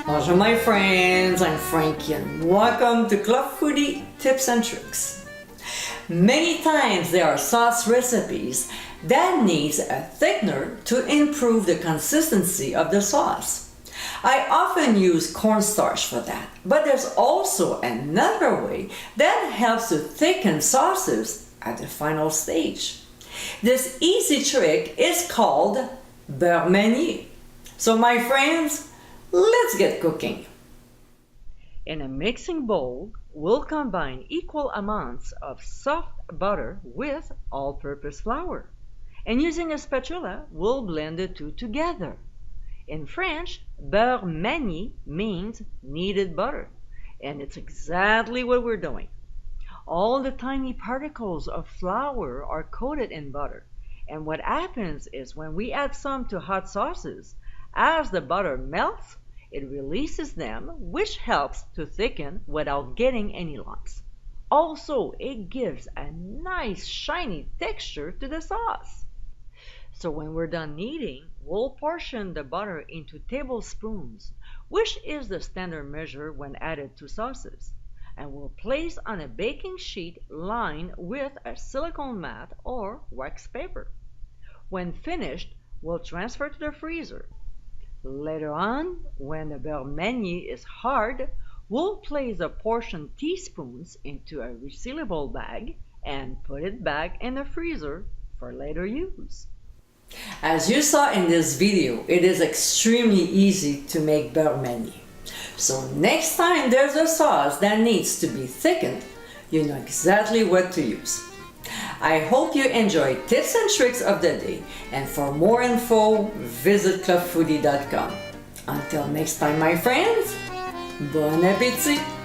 Bonjour my friends, I'm Frankie and welcome to Club Foodie Tips and Tricks. Many times there are sauce recipes that needs a thickener to improve the consistency of the sauce. I often use cornstarch for that, but there's also another way that helps to thicken sauces at the final stage. This easy trick is called Beurre Manié. So my friends, let's get cooking. In a mixing bowl, we'll combine equal amounts of soft butter with all-purpose flour. And using a spatula, we'll blend the two together. In French, beurre manié means kneaded butter. And it's exactly what we're doing. All the tiny particles of flour are coated in butter. And what happens is when we add some to hot sauces, as the butter melts, it releases them, which helps to thicken without getting any lumps. Also, it gives a nice shiny texture to the sauce. So when we're done kneading, we'll portion the butter into tablespoons, which is the standard measure when added to sauces. And we'll place on a baking sheet lined with a silicone mat or wax paper. When finished, we'll transfer to the freezer. Later on, when the beurre manié is hard, we'll place the portioned teaspoons into a resealable bag and put it back in the freezer for later use. As you saw in this video, it is extremely easy to make beurre manié. So next time there's a sauce that needs to be thickened, you know exactly what to use. I hope you enjoyed tips and tricks of the day, and for more info, visit clubfoodie.com. Until next time, my friends, bon appétit!